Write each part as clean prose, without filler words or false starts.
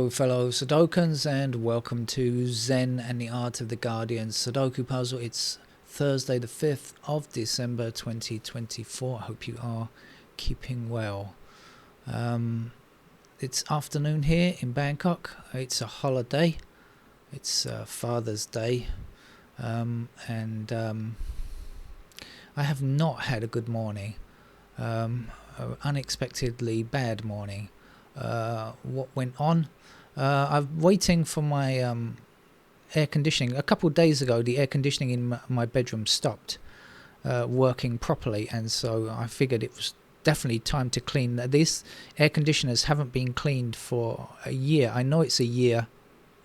Hello fellow Sudokans, and welcome to Zen and the Art of the Guardian Sudoku Puzzle. It's Thursday the 5th of December 2024. I hope you are keeping well. It's afternoon here in Bangkok. It's a holiday. It's Father's Day. And I have not had a good morning. An unexpectedly bad morning. What went on? I'm waiting for my air conditioning. A couple of days ago, the air conditioning in my bedroom stopped working properly, and so I figured it was definitely time to clean. These air conditioners haven't been cleaned for a year. I know it's a year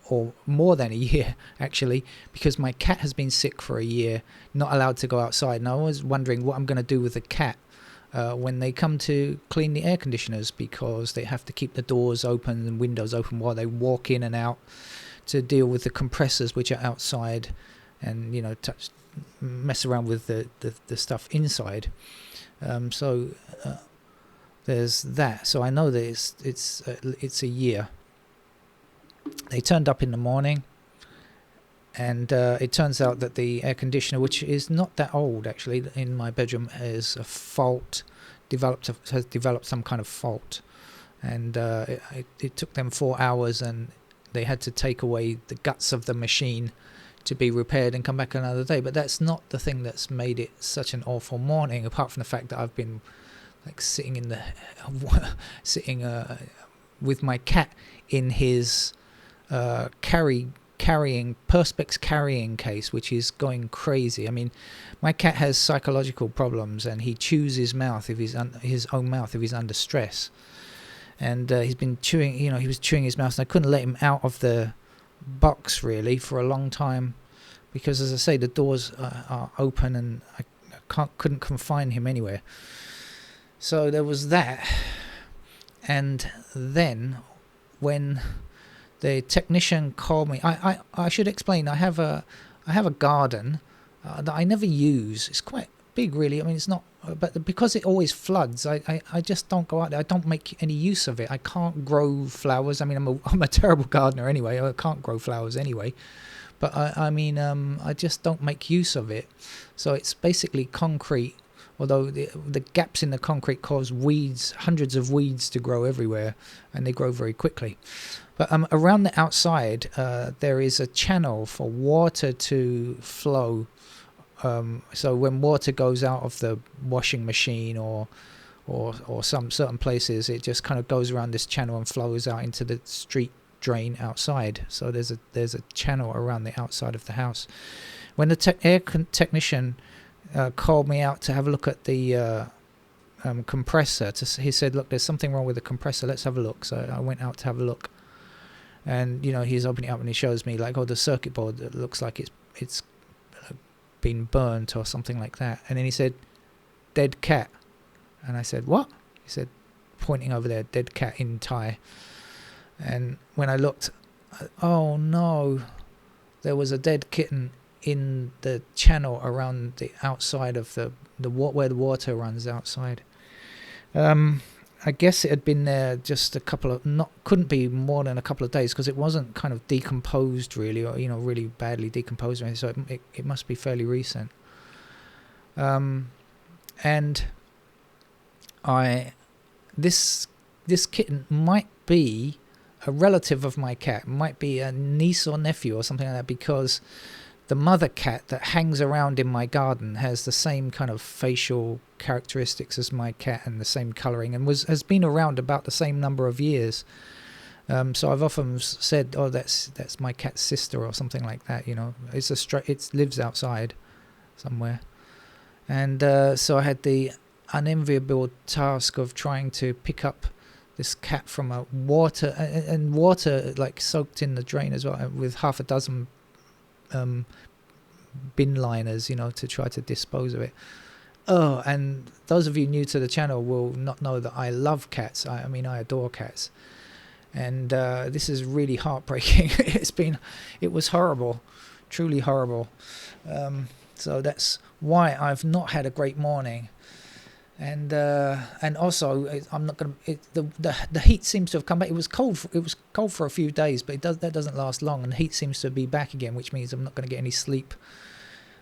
or more than a year actually, because my cat has been sick for a year, not allowed to go outside, and I was wondering what I'm going to do with the cat when they come to clean the air conditioners, because they have to keep the doors open and windows open while they walk in and out to deal with the compressors which are outside, and mess around with the stuff inside. So there's that. So I know that it's a year. They turned up in the morning, and it turns out that the air conditioner, which is not that old actually, in my bedroom, has a fault, has developed some kind of fault, and it took them 4 hours, and they had to take away the guts of the machine to be repaired and come back another day. But that's not the thing that's made it such an awful morning, apart from the fact that I've been like sitting with my cat in his carrying perspex carrying case, which is going crazy. I mean, my cat has psychological problems, and he chews his mouth if his own mouth if he's under stress, and he's been chewing. He was chewing his mouth, and I couldn't let him out of the box really for a long time, because, as I say, the doors are open, and I couldn't confine him anywhere. So there was that, and then when the technician called me. I should explain. I have a garden that I never use. It's quite big, really. I mean, it's not, but because it always floods, I just don't go out there. I don't make any use of it. I can't grow flowers. I mean, I'm a terrible gardener anyway. I can't grow flowers anyway. But I just don't make use of it. So it's basically concrete. Although the gaps in the concrete cause weeds, hundreds of weeds to grow everywhere, and they grow very quickly. But around the outside, there is a channel for water to flow. So when water goes out of the washing machine or some certain places, it just kind of goes around this channel and flows out into the street drain outside. So there's a channel around the outside of the house. When the air technician called me out to have a look at the compressor, he said, "Look, there's something wrong with the compressor. Let's have a look." So I went out to have a look. And he's opening it up, and he shows me like, the circuit board, it looks like it's been burnt or something like that. And then he said, "Dead cat." And I said, "What?" He said, pointing over there, "Dead cat in Thai." And when I looked, oh no, there was a dead kitten in the channel around the outside of where the water runs outside. I guess it had been there just couldn't be more than a couple of days, because it wasn't kind of decomposed really, or really badly decomposed or anything, so it must be fairly recent. And this kitten might be a relative of my cat, might be a niece or nephew or something like that, because the mother cat that hangs around in my garden has the same kind of facial characteristics as my cat, and the same colouring, and has been around about the same number of years. So I've often said, "Oh, that's my cat's sister," or something like that. It lives outside somewhere, and so I had the unenviable task of trying to pick up this cat from a water and water like soaked in the drain as well, with half a dozen bin liners, to try to dispose of it. Oh, and those of you new to the channel will not know that I love cats. I adore cats, and this is really heartbreaking. It was horrible, truly horrible. So that's why I've not had a great morning. And also I'm not going to. The heat seems to have come back. It was cold. It was cold for a few days, but that doesn't last long, and the heat seems to be back again, which means I'm not going to get any sleep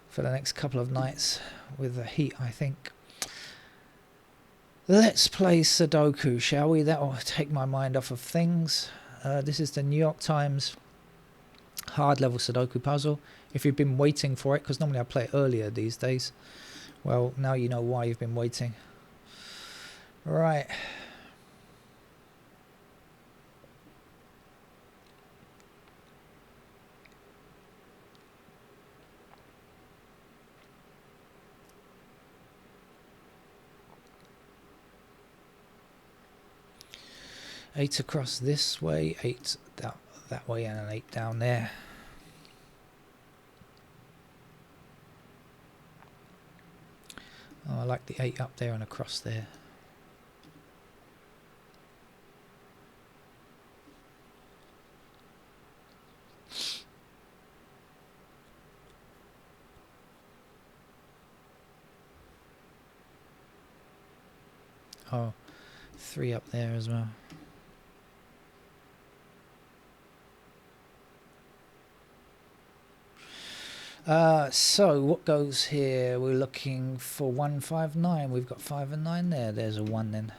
for the next couple of nights with the heat, I think. Let's play Sudoku, shall we? That will take my mind off of things. This is the New York Times hard level Sudoku puzzle. If you've been waiting for it, because normally I play it earlier these days, well, now you know why you've been waiting. Right. Eight across this way, 8 that way, and an 8 down there. Oh, I like the 8 up there and across there. Oh, 3 up there as well. So what goes here? We're looking for 159. We've got 5 and 9 there. There's a 1 then.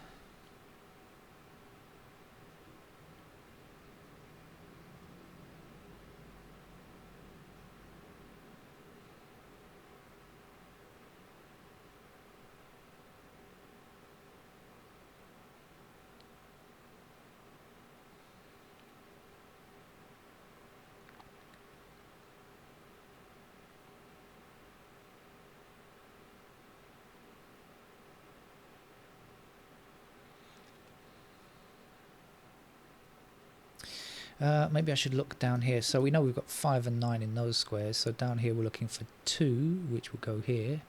Maybe I should look down here. So we know we've got 5 and 9 in those squares. So down here we're looking for 2, which will go here.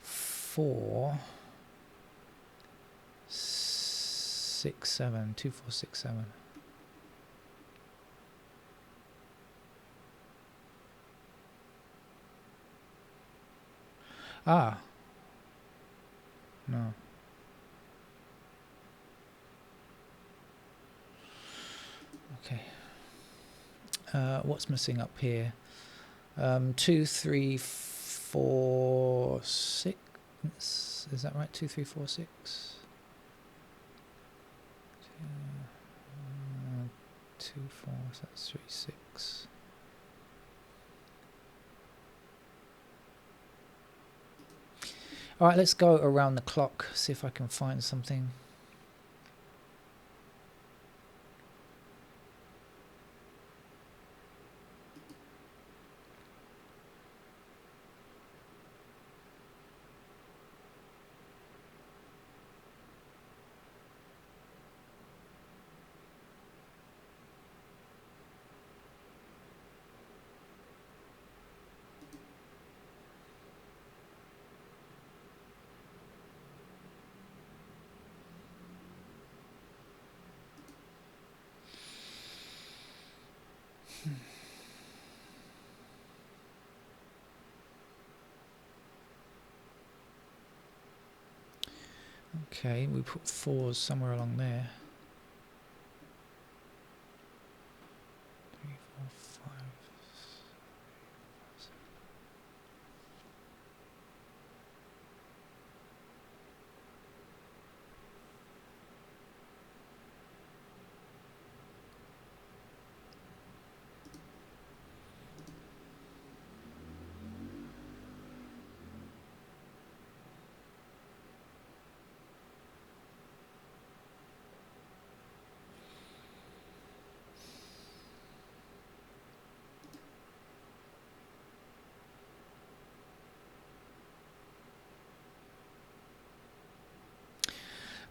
4, 6, 7. 2, 4, 6, 7. Ah. No. Okay. What's missing up here? 2, 3, 4, 6. Is that right? 2, 3, 4, 6. 2, 4. So that's 3, 6. All right, let's go around the clock. See if I can find something. Okay, we put 4s somewhere along there. 3, 4, 5.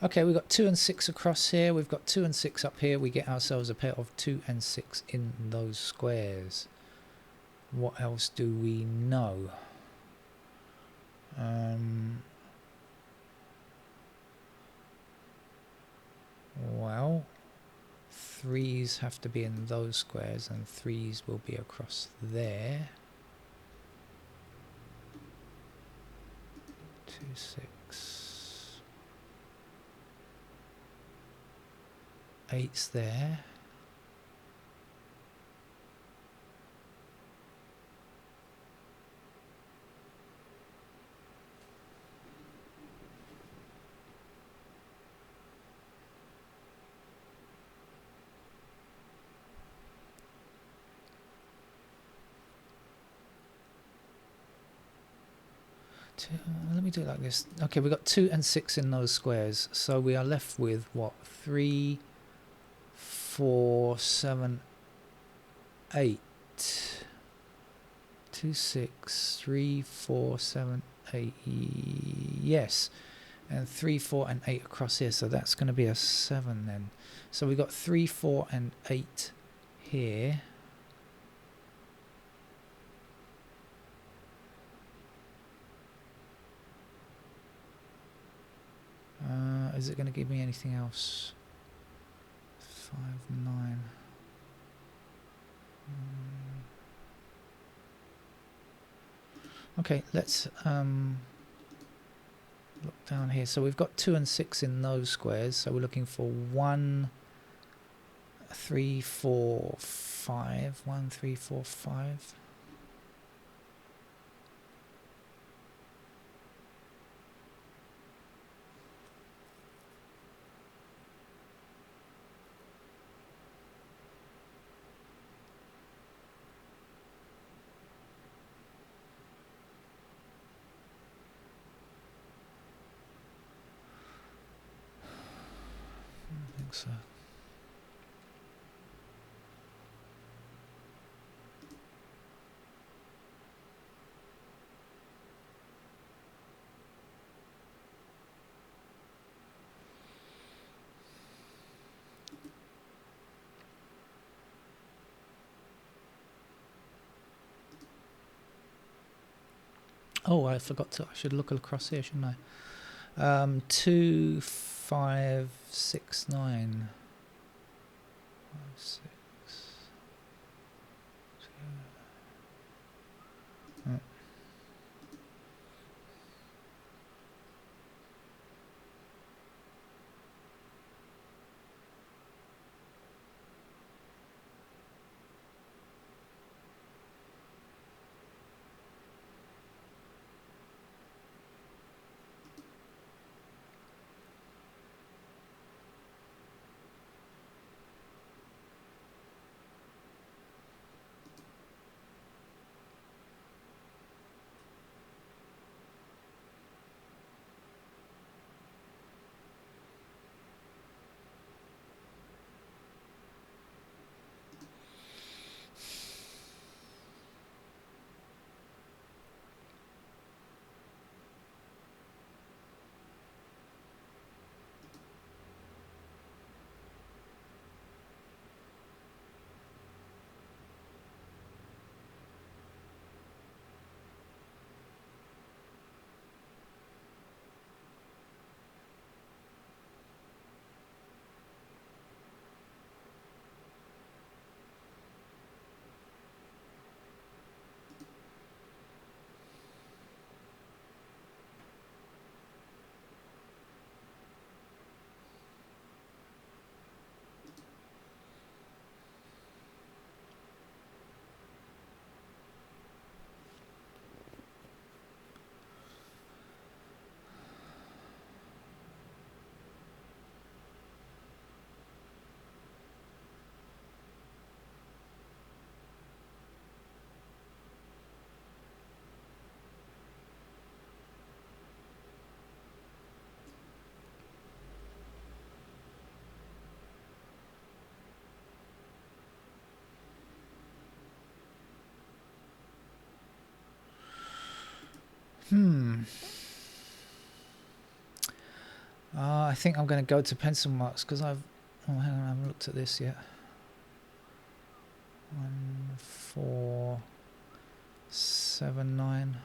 Okay, we've got 2 and 6 across here. We've got 2 and 6 up here. We get ourselves a pair of 2 and 6 in those squares. What else do we know? Well, 3s have to be in those squares, and 3s will be across there. 2, 6. 8's there. Let me do it like this. Okay, we've got 2 and 6 in those squares, so we are left with what? 3, 4, 7, 8. 2, 6, 3, 4, 7, 8. Yes, and 3, 4, and 8 across here. So that's going to be a 7 then. So we've got 3, 4, and 8 here. Is it going to give me anything else? 5, 9. Okay, let's look down here. So we've got 2 and 6 in those squares. So we're looking for 1, 3, 4, 5. 1, 3, 4, 5. I think so. Oh, I forgot to. I should look across here, shouldn't I? 2, 5, 6, 9. 5, 6. 2. I think I'm going to go to pencil marks because I've... Oh, hang on, I haven't looked at this yet. 1, 4, 7, 9.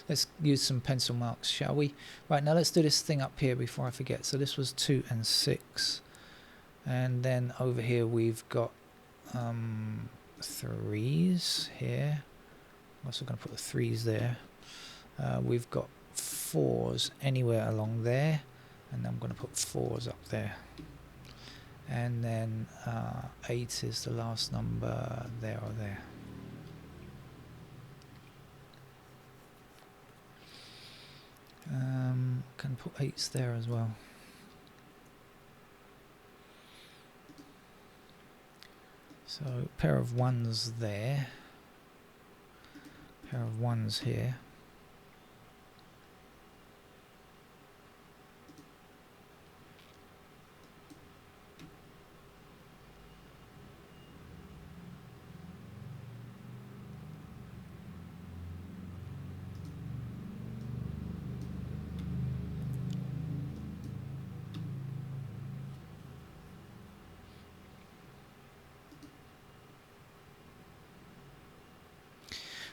Let's use some pencil marks, shall we? Right, now let's do this thing up here before I forget. So this was 2 and 6. And then over here we've got threes here. I'm also going to put the threes there. We've got fours anywhere along there, and I'm going to put fours up there. And then 8 is the last number there or there. Can put 8s there as well. So pair of 1s there, pair of 1s here.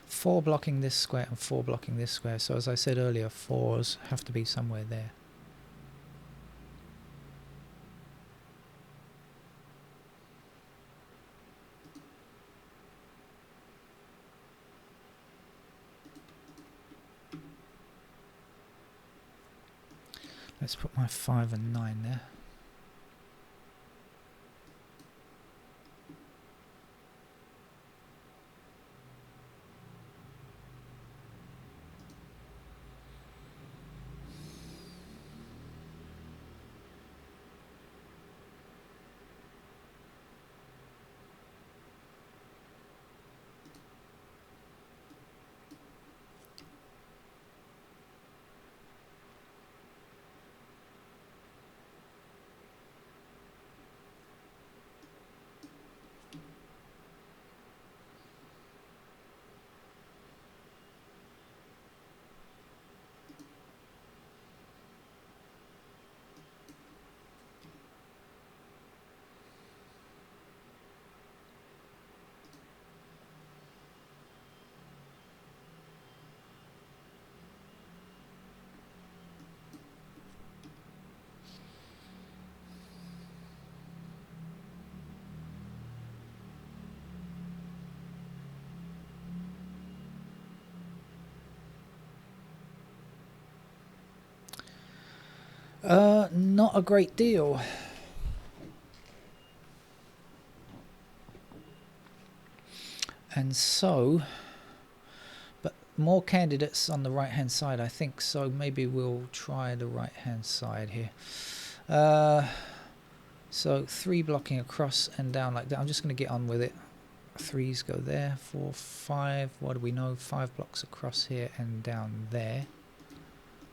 Four blocking this square and 4 blocking this square. So as I said earlier, 4s have to be somewhere there. Let's put my 5 and 9 there. Not a great deal. And so, but more candidates on the right hand side, I think, so maybe we'll try the right hand side here. So 3 blocking across and down like that. I'm just going to get on with it. 3s go there, 4, 5, what do we know? 5 blocks across here and down there.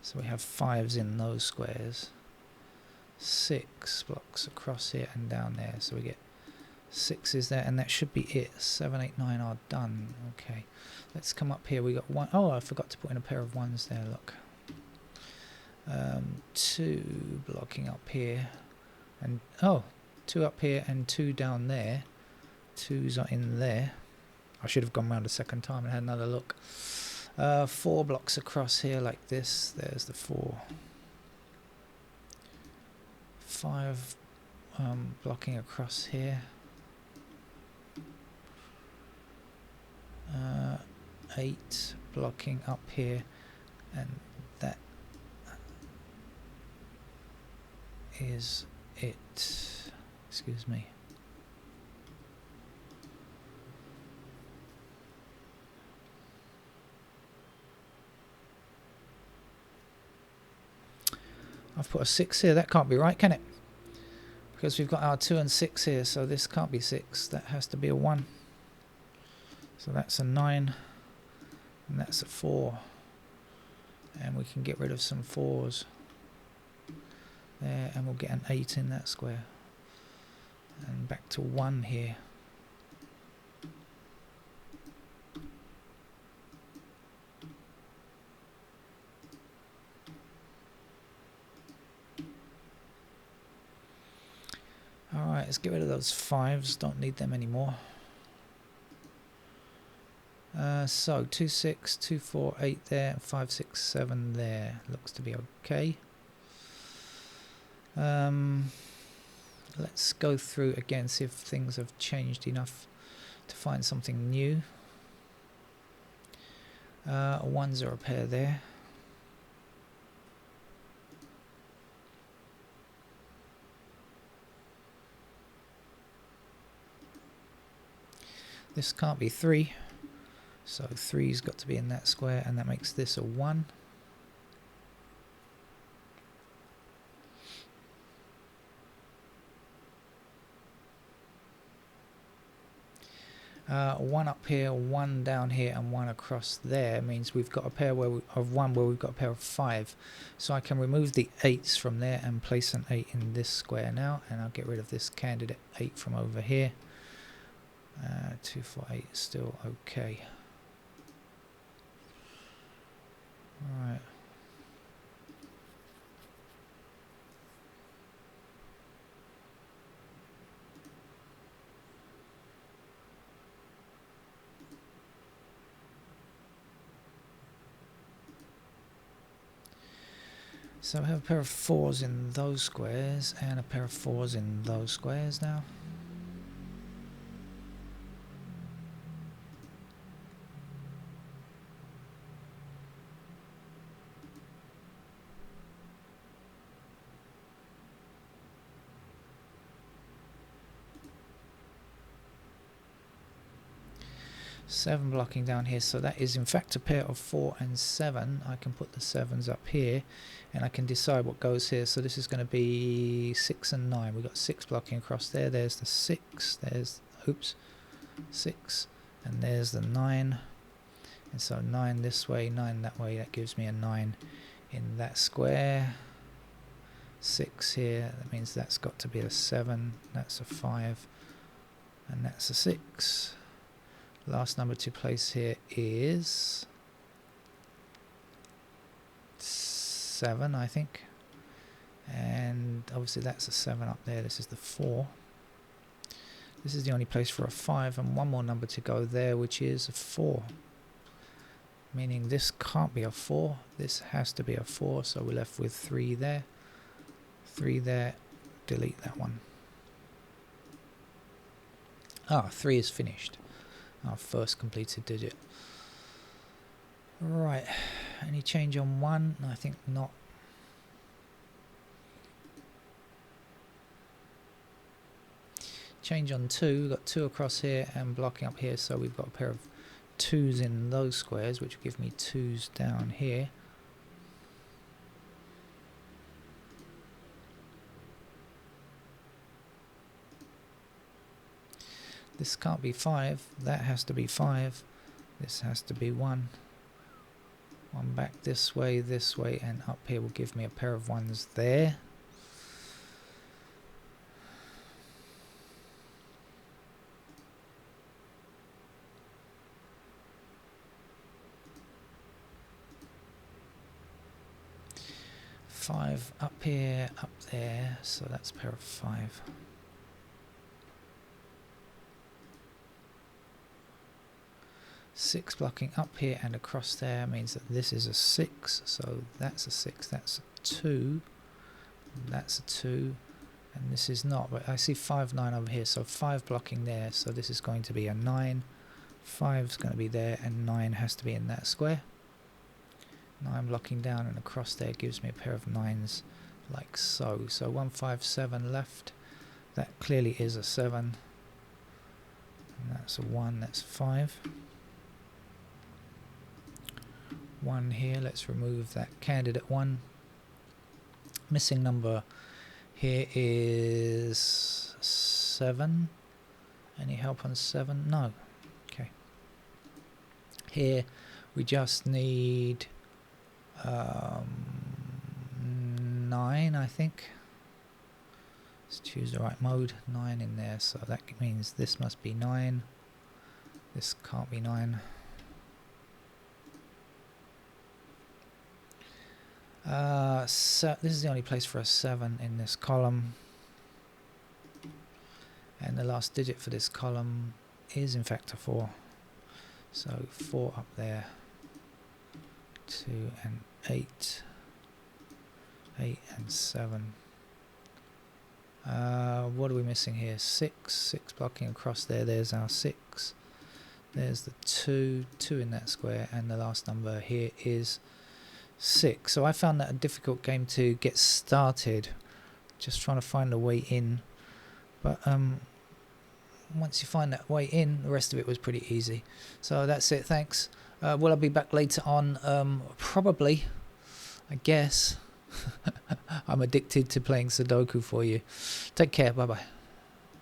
So we have 5s in those squares. 6 blocks across here and down there. So we get 6s there, and that should be it. 7, 8, 9 are done. Okay, let's come up here. We got 1. Oh, I forgot to put in a pair of 1s there, look. 2 blocking up here. And oh, 2 up here and 2 down there. 2s are in there. I should have gone round a second time and had another look. 4 blocks across here like this. There's the 4. 5 blocking across here. 8 blocking up here, and that is it. Excuse me. I've put a 6 here. That can't be right, can it? Because we've got our 2 and 6 here, so this can't be 6. That has to be a 1. So that's a 9, and that's a 4. And we can get rid of some 4s there, and we'll get an 8 in that square. And back to 1 here. Alright, let's get rid of those 5s, don't need them anymore. So 2, 6, 2, 4, 8 there, 5, 6, 7 there. Looks to be okay. Let's go through again, see if things have changed enough to find something new. Ones are a pair there. This can't be 3, so 3's got to be in that square, and that makes this a 1. 1 up here, 1 down here, and 1 across there means we've got a pair of 1 where we've got a pair of 5. So I can remove the 8s from there and place an 8 in this square now, and I'll get rid of this candidate 8 from over here. 2, 4, 8 is still okay. Alright. So I have a pair of 4s in those squares and a pair of 4s in those squares now. Seven blocking down here, so that is in fact a pair of 4 and 7. I can put the 7s up here and I can decide what goes here. So this is going to be 6 and 9. We've got 6 blocking across there. There's the 6, there's, oops, 6, and there's the 9. And so 9 this way, 9 that way, that gives me a 9 in that square. 6 here, that means that's got to be a 7, that's a 5, and that's a 6. Last number to place here is 7, I think. And obviously that's a 7 up there. This is the 4. This is the only place for a 5, and one more number to go there, which is a 4. Meaning this can't be a 4. This has to be a 4, so we're left with 3 there. 3 there. Delete that one. 3 is finished. Our first completed digit. Right, any change on 1? I think not. Change on 2, we've got 2 across here and blocking up here, so we've got a pair of 2s in those squares, which will give me 2s down here. This can't be 5, that has to be 5, this has to be 1. 1 back this way, and up here will give me a pair of 1s there. Five up here, up there, so that's a pair of 5. 6 blocking up here and across there means that this is a 6, so that's a 6, that's a 2, that's a 2, and this is not, but I see 5, 9 over here, so 5 blocking there, so this is going to be a 9, 5 is going to be there, and 9 has to be in that square. 9 blocking down and across there gives me a pair of 9s like so. So 1, 5, 7 left, that clearly is a 7, and that's a 1, that's 5. 1 here, let's remove that candidate 1. Missing number here is 7. Any help on 7? No. Okay. Here we just need 9, I think. Let's choose the right mode. 9 in there, so that means this must be 9. This can't be 9. So this is the only place for a 7 in this column, and the last digit for this column is in fact a 4, so 4 up there, 2 and 8, 8 and 7, What are we missing here? 6 blocking across there. There's our 6. There's the 2 in that square, and the last number here is 6. So I found that a difficult game to get started, just trying to find a way in. But once you find that way in, the rest of it was pretty easy. So that's it. Thanks. Will I be back later on? Probably, I guess. I'm addicted to playing Sudoku for you. Take care. Bye bye.